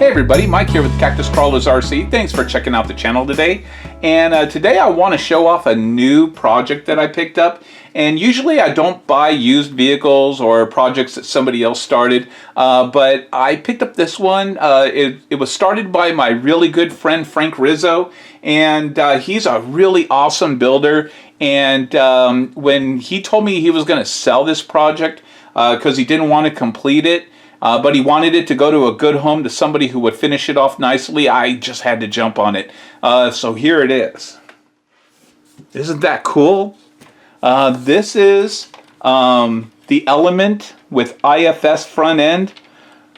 Hey everybody, Mike here with Cactus Crawlers RC. Thanks for checking out the channel today. And today I want to show off a new project that I picked up. And usually I don't buy used vehicles or projects that somebody else started, but I picked up this one. It was started by my really good friend Frank Rizzo, and he's a really awesome builder. And when he told me he was going to sell this project because he didn't want to complete it, but he wanted it to go to a good home, to somebody who would finish it off nicely, I just had to jump on it. So here it is. Isn't that cool? This is the Element with IFS front end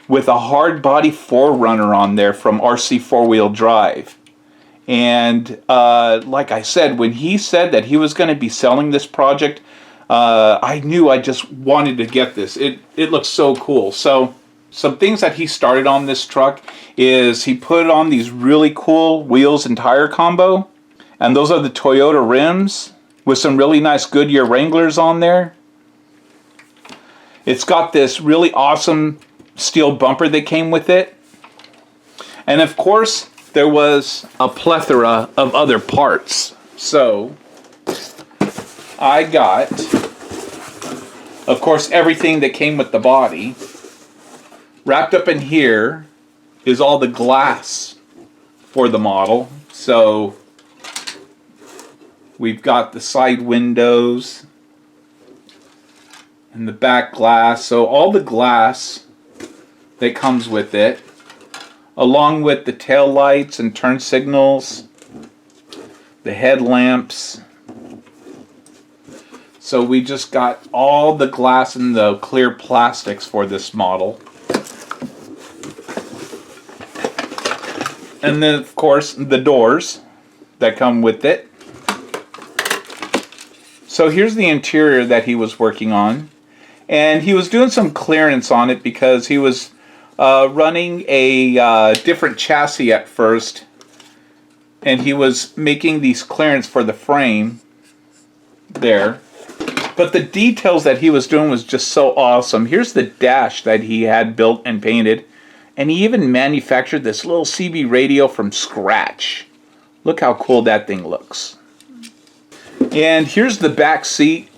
with a hard body 4Runner on there from RC 4-wheel drive. And like I said, when he said that he was going to be selling this project, I knew I just wanted to get this. It looks so cool. So some things that he started on this truck is he put on these really cool wheels and tire combo. And those are the Toyota rims with some really nice Goodyear Wranglers on there. It's got this really awesome steel bumper that came with it. And of course, there was a plethora of other parts. So I got, of course, everything that came with the body. Wrapped up in here is all the glass for the model. So we've got the side windows and the back glass. So all the glass that comes with it, along with the tail lights and turn signals, the headlamps. So we just got all the glass and the clear plastics for this model. And then of course the doors that come with it. So here's the interior that he was working on. And he was doing some clearance on it because he was running a different chassis at first. And he was making these clearance for the frame there. But the details that he was doing was just so awesome. Here's the dash that he had built and painted. And he even manufactured this little CB radio from scratch. Look how cool that thing looks. And here's the back seat.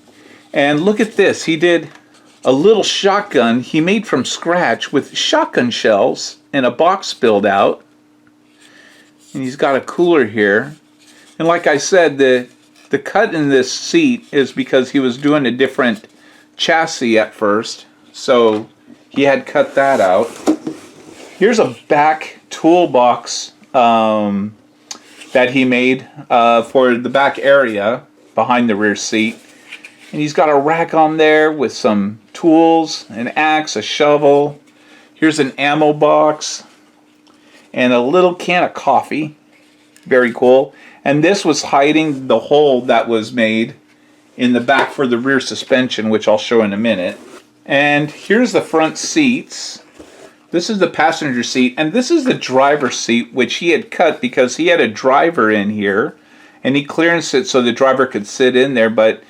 And look at this. He did a little shotgun he made from scratch with shotgun shells and a box build out. And he's got a cooler here. And like I said, the cut in this seat is because he was doing a different chassis at first. So he had cut that out. Here's a back toolbox that he made for the back area behind the rear seat. And he's got a rack on there with some tools, an axe, a shovel. Here's an ammo box and a little can of coffee. Very cool. And this was hiding the hole that was made in the back for the rear suspension, which I'll show in a minute. And here's the front seats. This is the passenger seat, and this is the driver's seat, which he had cut because he had a driver in here, and he clearanced it so the driver could sit in there, but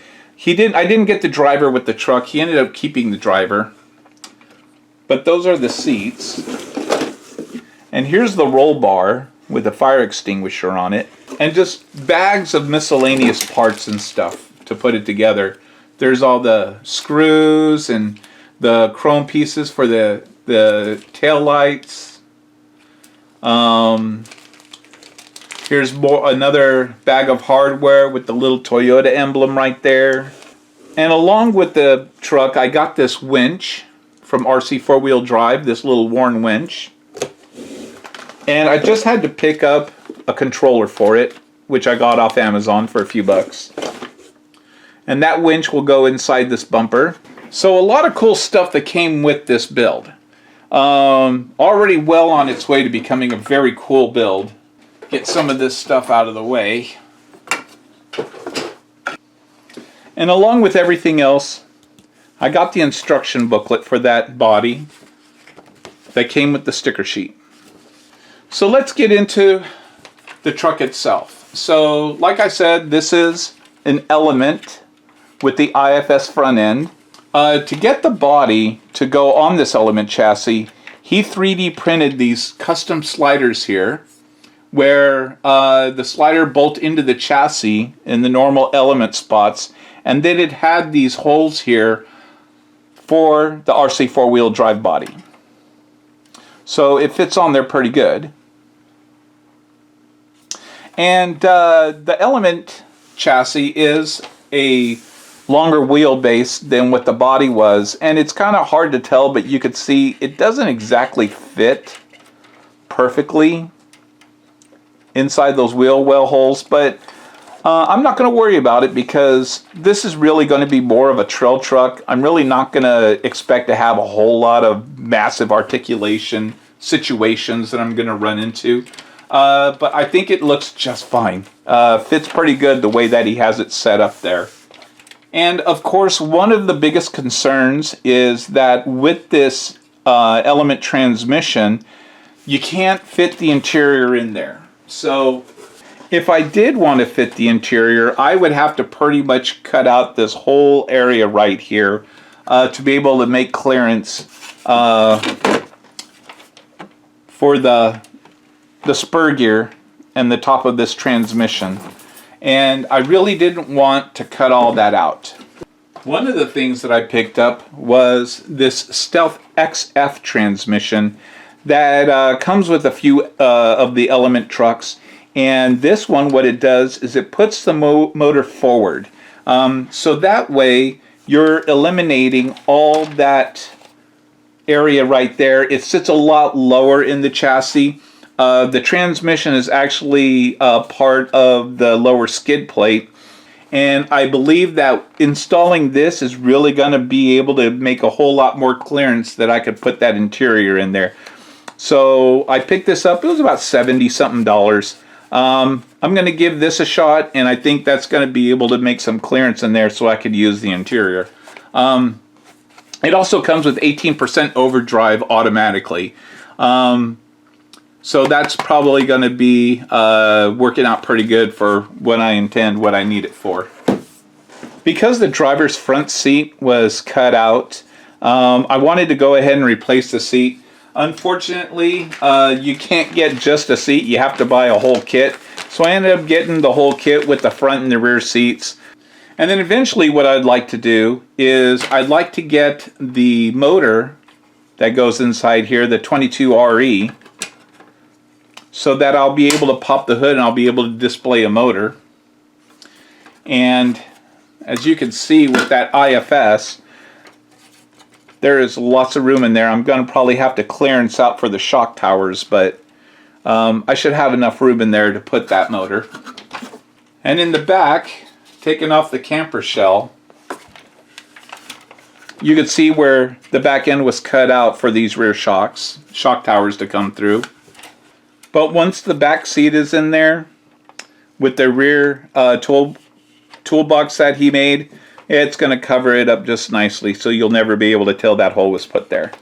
I didn't get the driver with the truck. He ended up keeping the driver. But those are the seats. And here's the roll bar with a fire extinguisher on it, and just bags of miscellaneous parts and stuff to put it together. There's all the screws and the chrome pieces for the tail lights. Here's another bag of hardware with the little Toyota emblem right there. And along with the truck, I got this winch from RC 4-wheel drive, this little worn winch. And I just had to pick up a controller for it, which I got off Amazon for a few bucks. And that winch will go inside this bumper. So a lot of cool stuff that came with this build. Already well on its way to becoming a very cool build. Get some of this stuff out of the way. And along with everything else, I got the instruction booklet for that body that came with the sticker sheet. So let's get into the truck itself. So like I said, this is an Element with the IFS front end. To get the body to go on this Element chassis, he 3D printed these custom sliders here, where the slider bolt into the chassis in the normal Element spots, and then it had these holes here for the RC four-wheel drive body. So it fits on there pretty good. And the Element chassis is a longer wheelbase than what the body was, and it's kind of hard to tell, but you could see it doesn't exactly fit perfectly inside those wheel well holes, but I'm not going to worry about it because this is really going to be more of a trail truck. I'm really not going to expect to have a whole lot of massive articulation situations that I'm going to run into, but I think it looks just fine. Fits pretty good the way that he has it set up there. And of course, one of the biggest concerns is that with this Element transmission, you can't fit the interior in there. So if I did want to fit the interior, I would have to pretty much cut out this whole area right here to be able to make clearance for the spur gear and the top of this transmission. And I really didn't want to cut all that out. One of the things that I picked up was this Stealth XF transmission that comes with a few of the Element trucks. And this one, what it does is it puts the motor forward. So that way you're eliminating all that area right there. It sits a lot lower in the chassis. The transmission is actually part of the lower skid plate, and I believe that installing this is really going to be able to make a whole lot more clearance that I could put that interior in there. So I picked this up. It was about $70 something. I'm going to give this a shot, and I think that's going to be able to make some clearance in there so I could use the interior. It also comes with 18% overdrive automatically. So that's probably going to be working out pretty good for what I intend, what I need it for. Because the driver's front seat was cut out, I wanted to go ahead and replace the seat. Unfortunately, you can't get just a seat. You have to buy a whole kit. So I ended up getting the whole kit with the front and the rear seats. And then eventually what I'd like to do is I'd like to get the motor that goes inside here, the 22RE, so that I'll be able to pop the hood and I'll be able to display a motor. And as you can see with that IFS, there is lots of room in there. I'm going to probably have to clearance out for the shock towers, but I should have enough room in there to put that motor. And in the back, taking off the camper shell, you could see where the back end was cut out for these rear shock towers to come through. But once the back seat is in there with the rear toolbox that he made, it's going to cover it up just nicely, so you'll never be able to tell that hole was put there.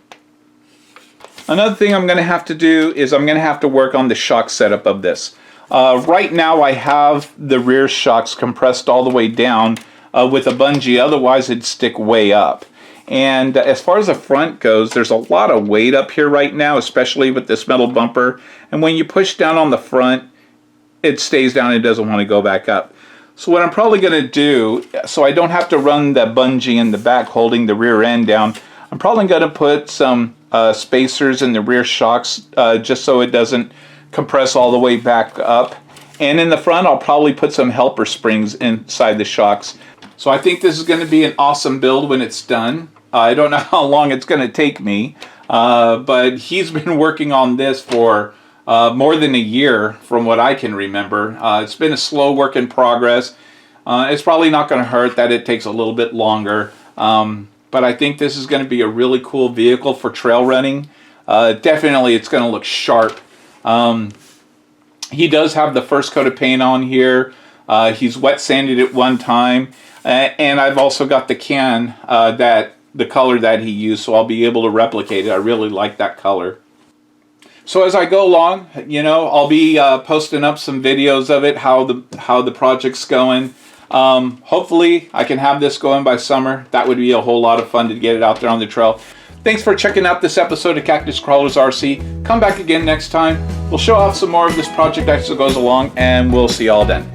Another thing I'm going to have to do is I'm going to have to work on the shock setup of this. Right now I have the rear shocks compressed all the way down with a bungee, otherwise it'd stick way up. And as far as the front goes, there's a lot of weight up here right now, especially with this metal bumper. And when you push down on the front, it stays down and doesn't want to go back up. So what I'm probably going to do, so I don't have to run the bungee in the back holding the rear end down, I'm probably going to put some spacers in the rear shocks just so it doesn't compress all the way back up. And in the front, I'll probably put some helper springs inside the shocks. So I think this is going to be an awesome build when it's done. I don't know how long it's going to take me, but he's been working on this for more than a year from what I can remember. It's been a slow work in progress. It's probably not going to hurt that it takes a little bit longer. But I think this is going to be a really cool vehicle for trail running. Definitely it's going to look sharp. He does have the first coat of paint on here. He's wet sanded it one time. And I've also got the can, the color that he used, so I'll be able to replicate it. I really like that color. So as I go along, I'll be posting up some videos of it, how the project's going. Hopefully I can have this going by summer. That would be a whole lot of fun to get it out there on the trail. Thanks for checking out this episode of Cactus Crawlers RC. Come back again next time. We'll show off some more of this project as it goes along, and we'll see y'all then.